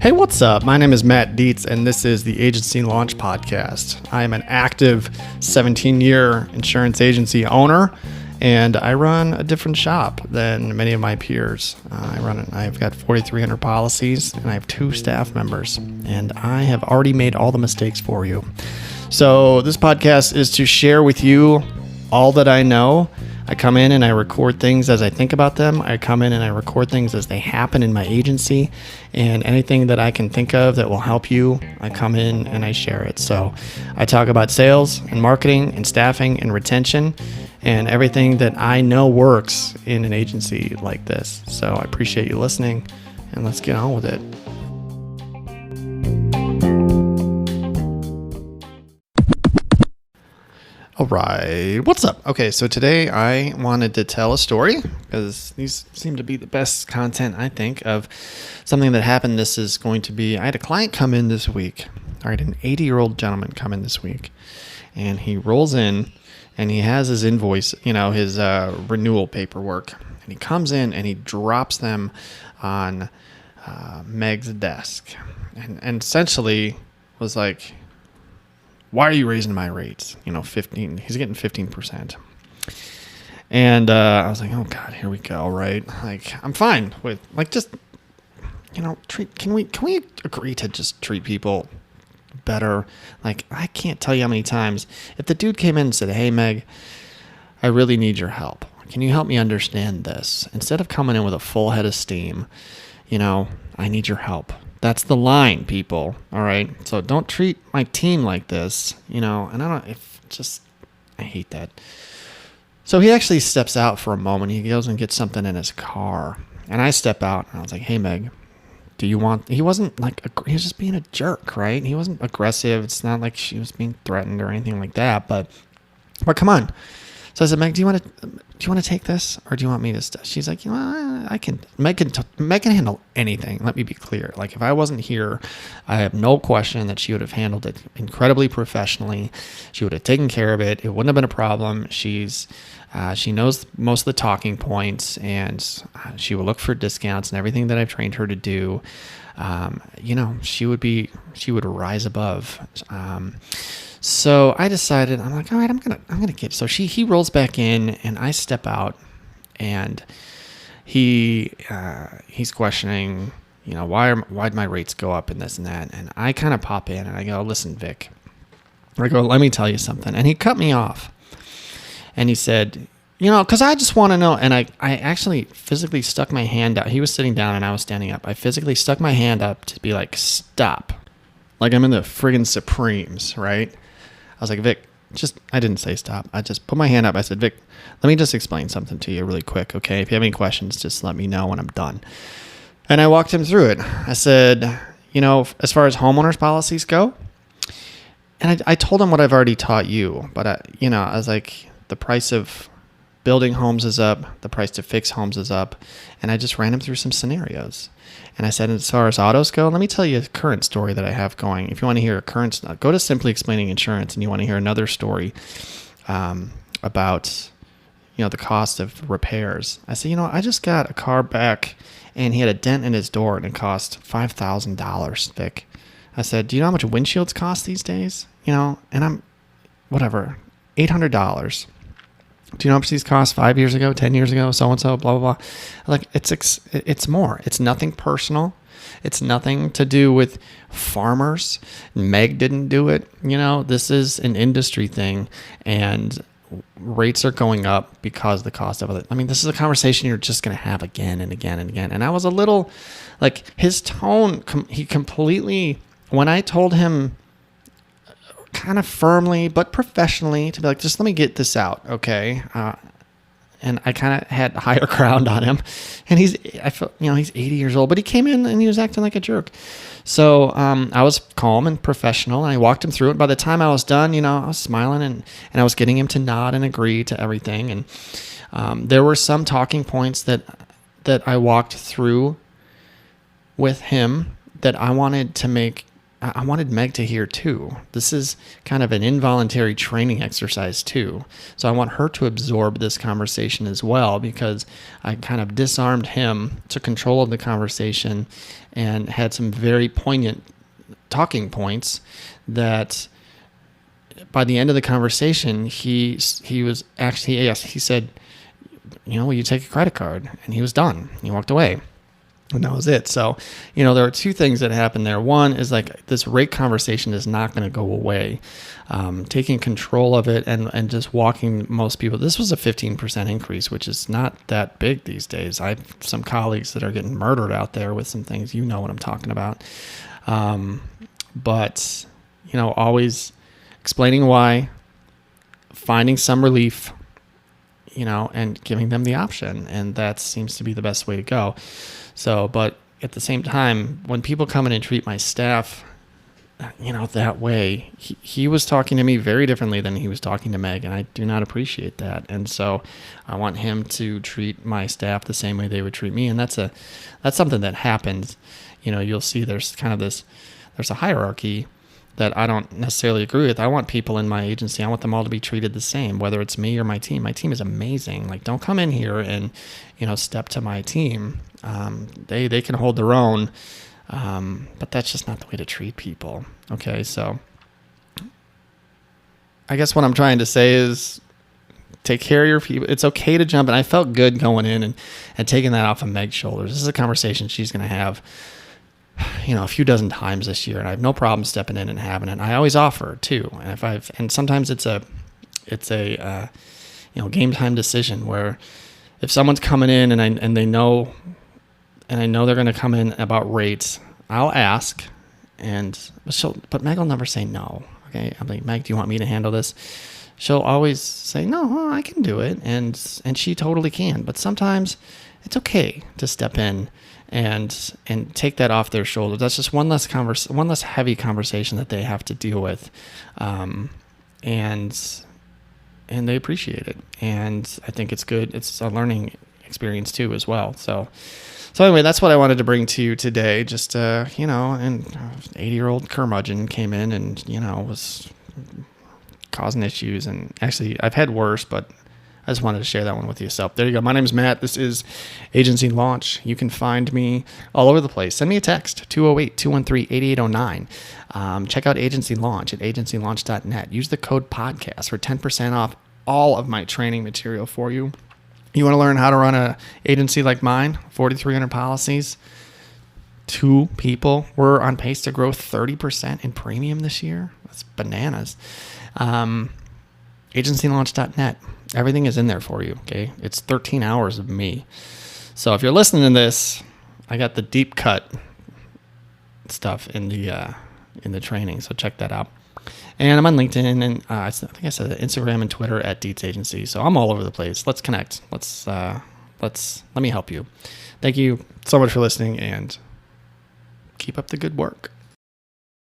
Hey, what's up? My name is Matt Dietz, and this is the Agency Launch Podcast. I am an active 17-year insurance agency owner, and I run a different shop than many of my peers. I've got 4,300 policies, and I have 2 staff members, and I have already made all the mistakes for you. So this podcast is to share with you all that I know. I come in and I record things as I think about them. I come in and I record things as they happen in my agency, and anything that I can think of that will help you, I come in and I share it. So I talk about sales and marketing and staffing and retention and everything that I know works in an agency like this. So I appreciate you listening, and let's get on with it. All right, what's up? Okay, so today I wanted to tell a story because these seem to be the best content, I think, of something that happened. I had a client come in this week. All right, an 80-year-old gentleman come in this week, and he rolls in and he has his invoice, his renewal paperwork, and he comes in and he drops them on Meg's desk, and essentially was like, why are you raising my rates? 15, he's getting 15%. And I was like, oh God, here we go. Right. Like, I'm fine with just, can we agree to just treat people better? Like, I can't tell you how many times if the dude came in and said, hey Meg, I really need your help. Can you help me understand this? Instead of coming in with a full head of steam, I need your help. That's the line, people. All right. So don't treat my team like this, and I hate that. So he actually steps out for a moment. He goes and gets something in his car, and I step out and I was like, hey, Meg, he wasn't he was just being a jerk, right? He wasn't aggressive. It's not like she was being threatened or anything like that, but come on. So I said, Meg, do you want to take this, or do you want me to? She's like, I can. Meg can handle anything. Let me be clear. Like, if I wasn't here, I have no question that she would have handled it incredibly professionally. She would have taken care of it. It wouldn't have been a problem. She knows most of the talking points, and she will look for discounts and everything that I've trained her to do. She would rise above. So I decided, I'm like, all right, I'm gonna get. So he rolls back in, and I step out, and he's questioning, why'd my rates go up and this and that, and I kind of pop in and I go, listen, Vic, let me tell you something, and he cut me off, and he said, because I just want to know, and I actually physically stuck my hand out. He was sitting down and I was standing up. I physically stuck my hand up to be like, stop, like I'm in the friggin' Supremes, right? I was like, Vic, I didn't say stop. I just put my hand up. I said, Vic, let me just explain something to you really quick, okay? If you have any questions, just let me know when I'm done. And I walked him through it. I said, as far as homeowners policies go, and I told him what I've already taught you, but I was like, the price of building homes is up, the price to fix homes is up, and I just ran him through some scenarios. And I said, as far as autos go, let me tell you a current story that I have going. If you want to hear a current, go to Simply Explaining Insurance, and you want to hear another story about, the cost of repairs. I said, I just got a car back, and he had a dent in his door, and it cost $5,000, Vic. I said, do you know how much windshields cost these days? And I'm, $800. Do you know how much these cost 5 years ago, 10 years ago, so-and-so, blah, blah, blah. Like, it's more. It's nothing personal. It's nothing to do with farmers. Meg didn't do it. This is an industry thing, and rates are going up because the cost of it. I mean, this is a conversation you're just going to have again and again and again. And I was a little, like, his tone, he completely, when I told him kind of firmly but professionally to be like, just let me get this out, okay? And I kind of had higher ground on him, and he's 80 years old, but he came in and he was acting like a jerk. So I was calm and professional, and I walked him through it. By the time I was done, I was smiling and I was getting him to nod and agree to everything. And there were some talking points that I walked through with him that I wanted to make I wanted Meg to hear too. This is kind of an involuntary training exercise too. So I want her to absorb this conversation as well, because I kind of disarmed him, took control of the conversation, and had some very poignant talking points that by the end of the conversation, he was actually, yes, he said, will you take a credit card? And he was done. He walked away. And that was it. So, there are two things that happened there. One is like this rate conversation is not going to go away. Taking control of it and just walking most people. This was a 15% increase, which is not that big these days. I have some colleagues that are getting murdered out there with some things. You know what I'm talking about. But, always explaining why, finding some relief, and giving them the option. And that seems to be the best way to go. So, but at the same time, when people come in and treat my staff, that way, he was talking to me very differently than he was talking to Meg, and I do not appreciate that. And so I want him to treat my staff the same way they would treat me. And that's something that happens. You'll see there's a hierarchy that I don't necessarily agree with. I want people in my agency, I want them all to be treated the same, whether it's me or my team. My team is amazing. Like, don't come in here and, step to my team. They can hold their own, but that's just not the way to treat people. Okay, so I guess what I'm trying to say is take care of your people. It's okay to jump in. I felt good going in and taking that off of Meg's shoulders. This is a conversation she's going to have a few dozen times this year, and I have no problem stepping in and having it. And I always offer too. And sometimes it's a game time decision where if someone's coming in and I know they're going to come in about rates, I'll ask, but Meg will never say no. Okay, I'm like, Meg, do you want me to handle this? She'll always say, no, I can do it, and she totally can. But sometimes it's okay to step in and take that off their shoulders. That's just one less heavy conversation that they have to deal with, and they appreciate it. And I think it's good. It's a learning experience too, as well. So anyway, that's what I wanted to bring to you today. Just and 80-year-old curmudgeon came in and was causing issues. And actually, I've had worse, but I just wanted to share that one with you. So there you go. My name is Matt. This is Agency Launch. You can find me all over the place. Send me a text, 208-213-8809. Check out Agency Launch at agencylaunch.net. Use the code podcast for 10% off all of my training material for you. You want to learn how to run an agency like mine, 4,300 policies, 2 people. We're on pace to grow 30% in premium this year. That's bananas. Agencylaunch.net. Everything is in there for you, okay? It's 13 hours of me. So if you're listening to this, I got the deep cut stuff in the training, so check that out. And I'm on LinkedIn and I think I said Instagram and Twitter at Dietz Agency. So I'm all over the place. Let's connect. Let me help you. Thank you so much for listening, and keep up the good work.